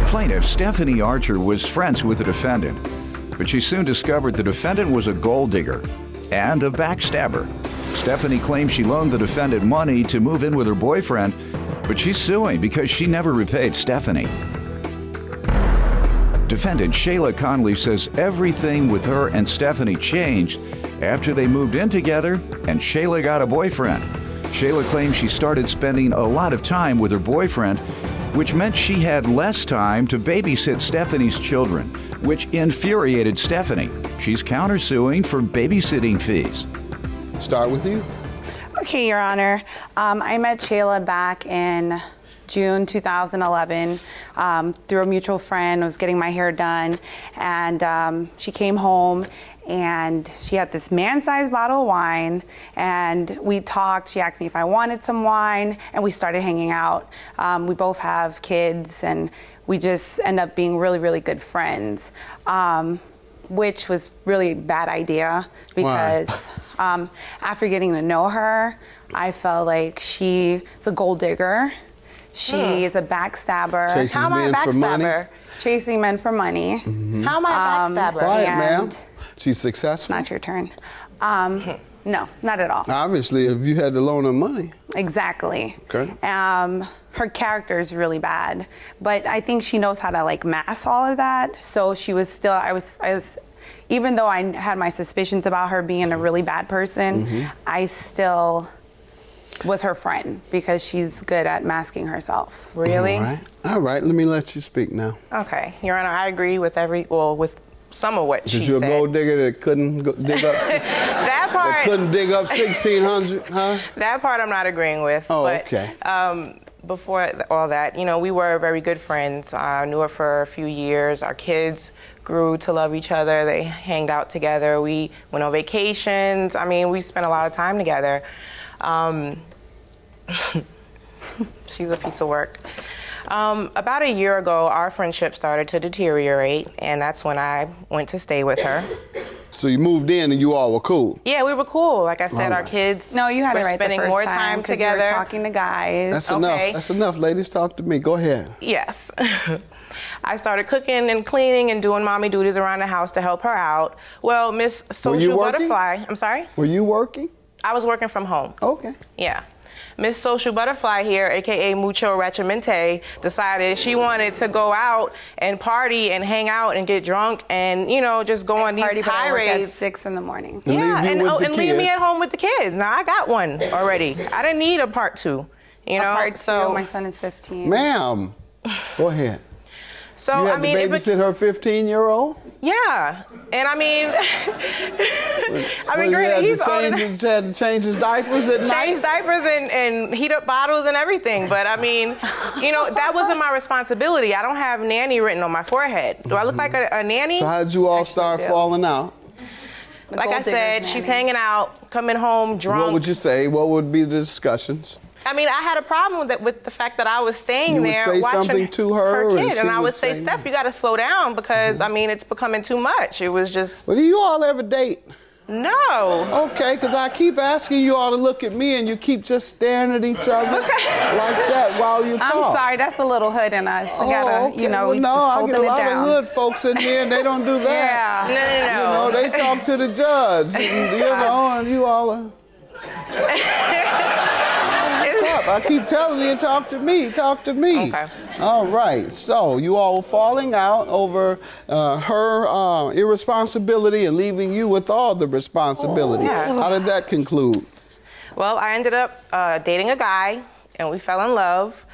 Plaintiff Stephanie Archer was friends with the defendant, but she soon discovered the defendant was a gold digger and a backstabber. Stephanie claims she loaned the defendant money to move in with her boyfriend, but she's suing because she never repaid Stephanie. Defendant Shayla Conley says everything with her and Stephanie changed after they moved in together and Shayla got a boyfriend. Shayla claims she started spending a lot of time with her boyfriend, which meant she had less time to babysit Stephanie's children, which infuriated Stephanie. She's countersuing for babysitting fees. Start with you. Okay, Your Honor. I met Shayla back in June 2011 through a mutual friend. I was getting my hair done, and she came home and she had this man-sized bottle of wine, and we talked. She asked me if I wanted some wine, and we started hanging out. We both have kids, and we just end up being really, really good friends, which was really a bad idea because after getting to know her, I felt like she's a gold digger. She is a backstabber. Chases How am I a men for money? backstabber? Chasing men for money. Mm-hmm. How am I a backstabber? Quiet, ma'am. And- She's successful. Not your turn. No, not at all. Obviously, if you had to loan her money. Exactly. Okay. Her character is really bad, but I think she knows how to like mask all of that. So she was still, I was, even though I had my suspicions about her being a really bad person, I still was her friend because she's good at masking herself. Really? All right. Let me let you speak now. Okay, Your Honor, I agree with with some of what she said. Is you a gold digger that couldn't dig up? That part. That couldn't dig up 1,600, huh? That part I'm not agreeing with. Oh, but, okay. Before all that, you know, we were very good friends. I knew her for a few years. Our kids grew to love each other. They hanged out together. We went on vacations. I mean, we spent a lot of time together. She's a piece of work. About a year ago, our friendship started to deteriorate, and that's when I went to stay with her. So you moved in and you all were cool? Yeah, we were cool. Like I said, All our right. kids No, you had were it right the spending first more time time 'cause together. You were talking to guys. That's Okay. enough. That's enough, ladies. Talk to me. Go ahead. Yes. I started cooking and cleaning and doing mommy duties around the house to help her out. Well, Miss Social working? Butterfly, I'm sorry? Were you working? I was working from home. Okay. Yeah. Miss Social Butterfly here, AKA Mucho Rachamente, decided she wanted to go out and party and hang out and get drunk and, you know, just go on these Party, but I work at tirades. 6 in the morning. And Yeah, leave you with the and leave me kids. at home with the kids. Now, I got one already. I didn't need a part two, you know? Part so, two, my son is 15. Ma'am, go ahead. so You I had mean, to it babysit her 15-year-old? yeah. And I mean, You had he's to old enough. had to change his diapers at night? Change diapers and heat up bottles and everything. But I mean, you know, that wasn't my responsibility. I don't have nanny written on my forehead. Do I look like a nanny? So how did you all start do. falling out? Like I gold said, digger's she's nanny. hanging out, coming home drunk. What would you say? What would be the discussions? I mean, I had a problem with the fact that I was staying You would there say watching something to her, and kid, she and I would would say, say- Steph, you got to slow down because I mean, it's becoming too much. It was just Well, do you all ever date? no. Okay, because I keep asking you all to look at me and you keep just staring at each other like that while you talk. I'm sorry, that's the little hood in us. We gotta, okay. you know, Well, we no, just I holding get a it lot down. of hood folks in here and they don't do that. Yeah. No. You know, they talk to the judge, and, you know, and you all are. What's up? I keep telling you, talk to me, talk to me. Okay. All right, so you all were falling out over her irresponsibility and leaving you with all the responsibility. Yes. How did that conclude? Well, I ended up dating a guy, and we fell in love.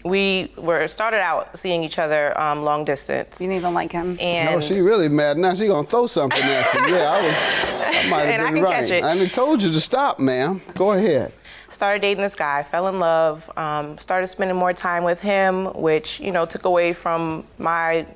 We started out seeing each other long distance. You didn't even like him. And No, she really mad now. She gonna throw something at you. Yeah, I might And I have been can right. catch it. I done told you to stop, ma'am. Go ahead. started dating this guy, fell in love, started spending more time with him, which, you know, took away from my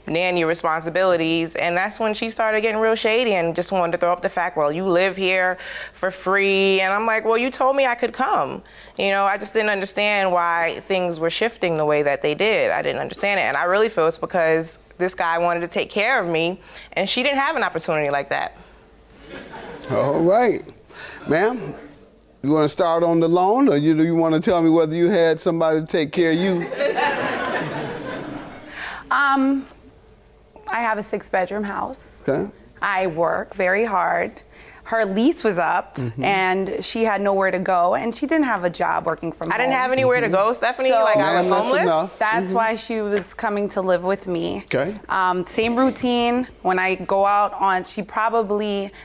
nanny responsibilities. And that's when she started getting real shady and just wanted to throw up the fact, well, you live here for free. And I'm like, well, you told me I could come. You know, I just didn't understand why things were shifting the way that they did. I didn't understand it. And I really feel it's because this guy wanted to take care of me and she didn't have an opportunity like that. All right. Ma'am, you want to start on the loan, or you want to tell me whether you had somebody to take care of you? I have a 6-bedroom house. Okay. I work very hard. Her lease was up, and she had nowhere to go, and she didn't have a job working from home. I didn't have anywhere to go, Stephanie. So- like I was Man, that's homeless. enough. That's why she was coming to live with me. Okay. Same routine. When I go out on,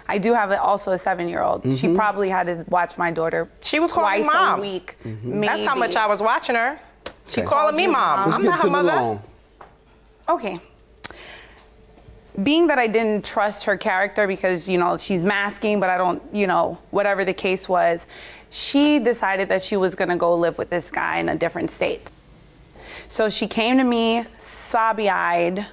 I do have also a 7-year-old. She probably had to watch my daughter She was calling twice mom. a week. Maybe. That's how much I was watching her. She Okay. calling me Called you mom. mom. Let's I'm get not to her the mother. loan. Okay. Being that I didn't trust her character because, she's masking, but I don't, whatever the case was, she decided that she was going to go live with this guy in a different state. So she came to me, sobby-eyed,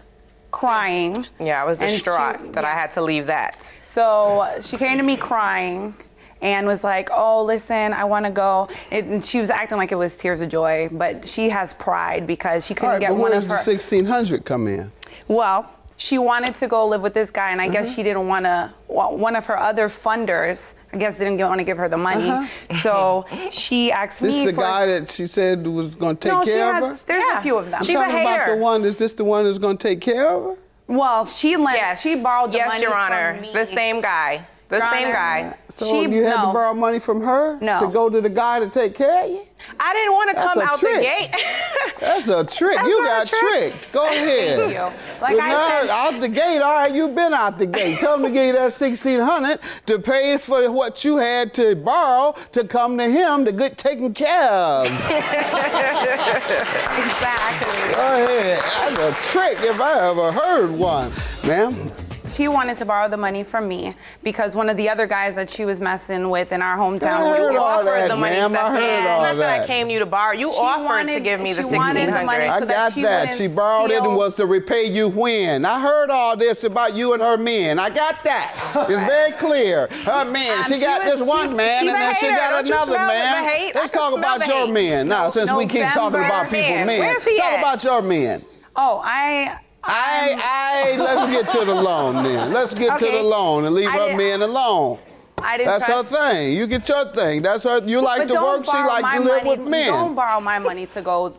crying. Yeah, I was And distraught that I had to leave that. So she came to me crying and was like, oh, listen, I want to go. And she was acting like it was tears of joy, but she has pride because she All couldn't right, get but one where of does her. the $1,600 come in? Well, she wanted to go live with this guy, and I guess she didn't want to. One of her other funders, I guess, didn't want to give her the money. So she asked me. This is the for, guy that she said was going to take No, she care of her? has. There's Yeah. a few of them. She's a Talking about hater. the one, is this the one that's going to take care of her? Well, she lent. Yes. She borrowed the yes, money Your Honor. from me. The same guy. The Your same Honor. guy. So She- you had to no. borrow money from her No. to go to the guy to take care of you? I didn't want to That's come a out trick. the gate. That's a trick. That's You not a got trick. tricked. Go ahead. Thank you. Like Well, I now, said, Oh, out the gate. All right, you've been out the gate. Tell them to give you that $1,600 to pay for what you had to borrow to come to him to get taken care of. exactly. Go ahead. That's a trick if I ever heard one. Ma'am? She wanted to borrow the money from me because one of the other guys that she was messing with in our hometown. I heard You all offered that, the money, ma'am. I Stephanie. heard It's all not that I that. came to you to borrow. You She offered to wanted- give me the she wanted the money $1,600. I so that got she that. wouldn't She borrowed it and feel- was to repay you when. I heard all this about you and her men. I got that. It's very clear. Her men. She she got was- this one man she's and a then she hater. got Don't you another smell the man. hate? Let's I can talk smell about the your hate. men. Now, since we keep talking about November. people, Man, men. where's he Talk at? about your men. Oh, Let's get to the loan then. Let's get to Okay. the loan and leave I her didn't- men alone. I didn't That's trust. her thing. You get your thing. That's her. You like But to don't work. She borrow like my to live money. with men. Don't borrow my money to go.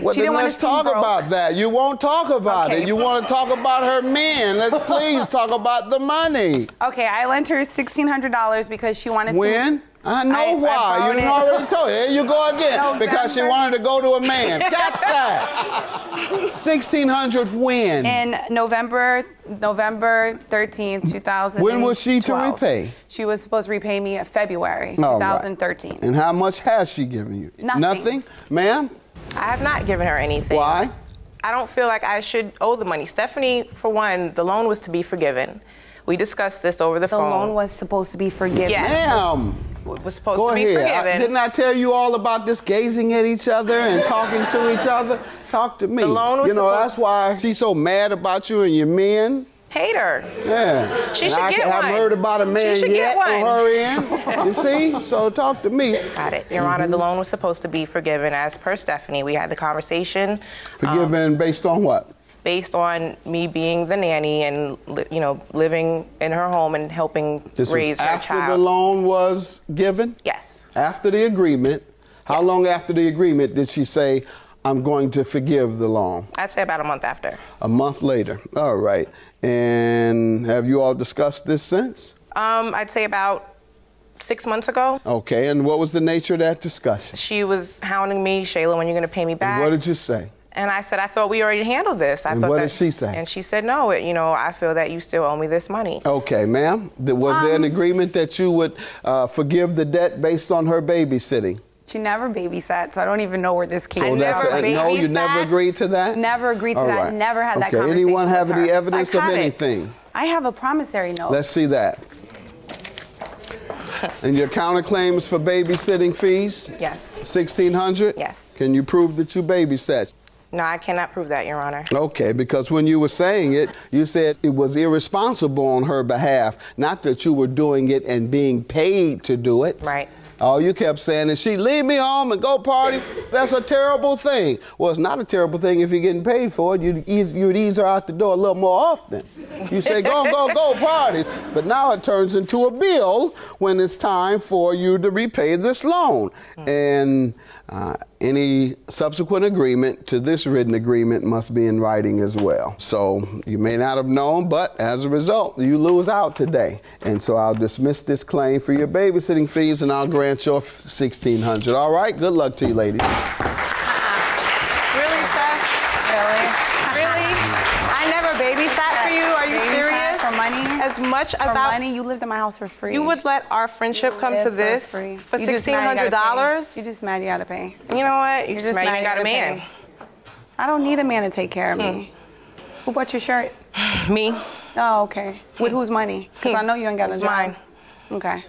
Well, she then didn't want let's to seem talk broke. about that. You won't talk about Okay. it. You want to talk about her men. Let's please talk about the money. Okay, I lent her $1,600 because she wanted to. When? I know why. borrowed You it. already told you. There you go again. Because she November. wanted to go to a man. Got that. $1,600 when? In November 13th, 2012. When was she to repay? She was supposed to repay me in February All right. 2013. And how much has she given you? Nothing. Ma'am? I have not given her anything. Why? I don't feel like I should owe the money. Stephanie, for one, the loan was to be forgiven. We discussed this over the The phone. loan was supposed to be forgiven. Yes. Ma'am. It was supposed Go to be ahead. forgiven. Didn't I tell you all about this gazing at each other and talking to each other? Talk to me. The loan was supposed- that's why she's so mad about you and your men. Hater. Yeah. She And should I get haven't one. heard about a man She should yet get on one. her end. You see? So talk to me. Got it. Your Honor, the loan was supposed to be forgiven as per Stephanie. We had the conversation. Forgiven based on what? Based on me being the nanny and, living in her home and helping This raise was her after child. the loan was given? Yes. After the agreement. How Yes. long after the agreement did she say, I'm going to forgive the loan? I'd say about a month after. A month later. All right. And have you all discussed this since? I'd say about 6 months ago. Okay. And what was the nature of that discussion? She was hounding me, Shayla, when you're going to pay me back? And what did you say? And I said, I thought we already handled this. And what did she say? And she said, no, I feel that you still owe me this money. Okay, ma'am. Was there an agreement that you would forgive the debt based on her babysitting? She never babysat, so I don't even know where this came So from. that's never no, you babysat? never agreed to that? Never agreed to All that. right. Never had that Okay, conversation anyone have with any her. evidence of Psychotic. anything? I have a promissory note. Let's see that. And your counterclaims for babysitting fees? Yes. $1,600? Yes. Can you prove that you babysat? No, I cannot prove that, Your Honor. Okay, because when you were saying it, you said it was irresponsible on her behalf, not that you were doing it and being paid to do it. Right. All you kept saying is, she leave me home and go party. That's a terrible thing. Well, it's not a terrible thing if you're getting paid for it. You'd ease her out the door a little more often. You say, go party. But now it turns into a bill when it's time for you to repay this loan. And Any subsequent agreement to this written agreement must be in writing as well. So you may not have known, but as a result, you lose out today. And so I'll dismiss this claim for your babysitting fees, and I'll grant your $1,600. All right, good luck to you, ladies. Really, Seth? Really? Really? I never babysat for you? Are you Babysat serious? for money? As much as For I... money, you lived in my house for free. You would let our friendship come to Live this free. for You just mad you gotta $1,600? pay. You just mad you gotta pay. You know what? You You're just mad you got a gotta man. pay. I don't need a man to take care of me. Who bought your shirt? Me? Oh, okay. With whose money? Because I know you ain't got a It's job. mine. Okay.